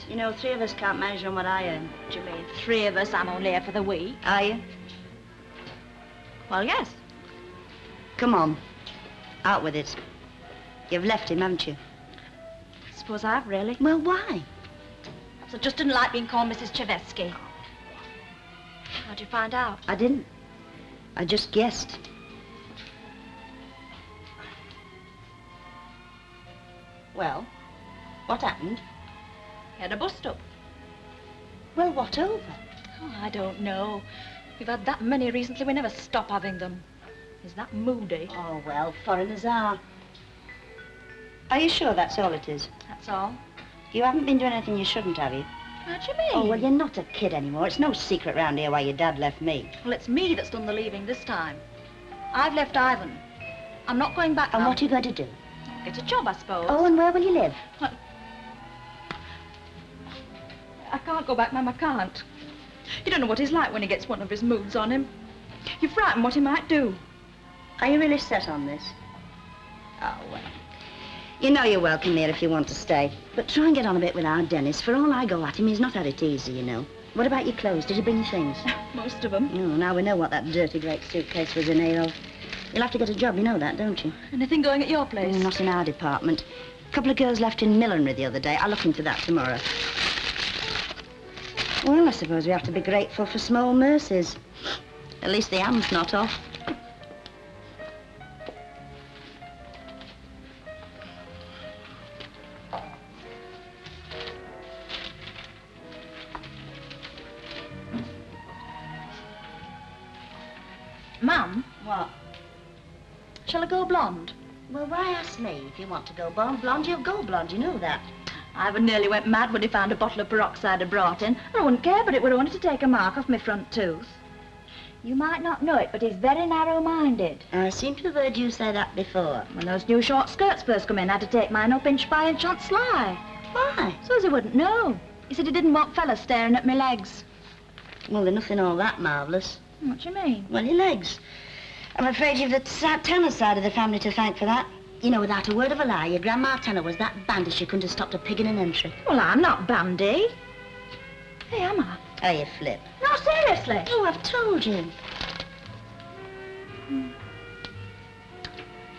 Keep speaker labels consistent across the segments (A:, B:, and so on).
A: You know, 3 of us can't manage on what I earn.
B: What do you mean, 3 of us? I'm only here for the week.
A: Are you?
B: Well, yes.
A: Come on. Out with it. You've left him, haven't you?
B: I suppose I have, really.
A: Well, why?
B: I just didn't like being called Mrs. Chevesky. How'd you find out?
A: I didn't. I just guessed. Well, what happened?
B: He had a bust-up.
A: Well, what over?
B: Oh, I don't know. We've had that many recently, we never stop having them. He's that moody.
A: Oh, well, foreigners are. Are you sure that's all it is?
B: That's all.
A: You haven't been doing anything you shouldn't, have you?
B: What do you mean?
A: Oh, well, you're not a kid anymore. It's no secret round here why your dad left me.
B: Well, it's me that's done the leaving this time. I've left Ivan. I'm not going back
A: And
B: now.
A: what are you going to do?
B: Get a job, I suppose.
A: Oh, and where will you live?
B: Well, I can't go back, Mum, I can't. You don't know what he's like when he gets one of his moods on him. You're frightened what he might do.
A: Are you really set on this? Oh, well. You know you're welcome here if you want to stay. But try and get on a bit with our Dennis. For all I go at him, he's not had it easy, you know. What about your clothes? Did you bring your things?
B: Most of them.
A: Oh, now we know what that dirty great suitcase was in here of. You'll have to get a job, you know that, don't you?
B: Anything going at your place?
A: Oh, not in our department. A couple of girls left in millinery the other day. I'll look into that tomorrow. Well, I suppose we have to be grateful for small mercies. At least the ham's not off.
B: Mum?
A: What?
B: Shall I go blonde?
A: Well, why ask me? If you want to go blonde, you'll go blonde, you know that.
B: Ivan nearly went mad when he found a bottle of peroxide I brought in. I wouldn't care, but it would have wanted to take a mark off my front tooth. You might not know it, but he's very narrow-minded.
A: I seem to have heard you say that before.
B: When those new short skirts first come in, I had to take mine up inch by inch on sly.
A: Why?
B: So as he wouldn't know. He said he didn't want fellas staring at my legs.
A: Well, they're nothing all that marvellous.
B: What do you mean?
A: Well, your legs. I'm afraid you've the Tanner side of the family to thank for that. You know, without a word of a lie, your Grandma Tanner was that bandy she couldn't have stopped a pig in an entry.
B: Well, I'm not bandy. Hey, am I?
A: Oh, you flip.
B: No, seriously.
A: Oh, I've told you.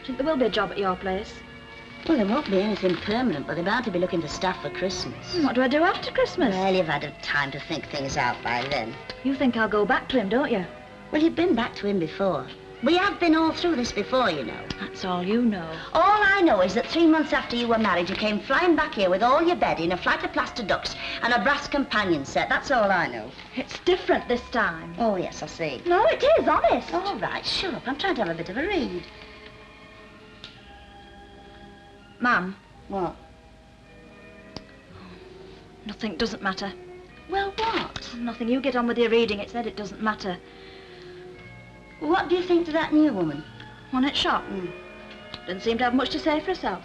B: Think there will be a job at your place?
A: Well, there won't be anything permanent, but they're bound to be looking for staff for Christmas.
B: What do I do after Christmas?
A: Well, you've had time to think things out by then.
B: You think I'll go back to him, don't you?
A: Well, you've been back to him before. We have been all through this before, you know.
B: That's all you know.
A: All I know is that 3 months after you were married, you came flying back here with all your bedding, a flight of plaster ducks, and a brass companion set. That's all I know.
B: It's different this time.
A: Oh, yes, I see.
B: No, it is, honest.
A: All right, shut up. I'm trying to have a bit of a read.
B: Mum.
A: What?
B: Nothing doesn't matter.
A: Well, what?
B: Nothing. You get on with your reading. It said it doesn't matter.
A: What do you think to that new woman?
B: One at shop. Didn't seem to have much to say for herself.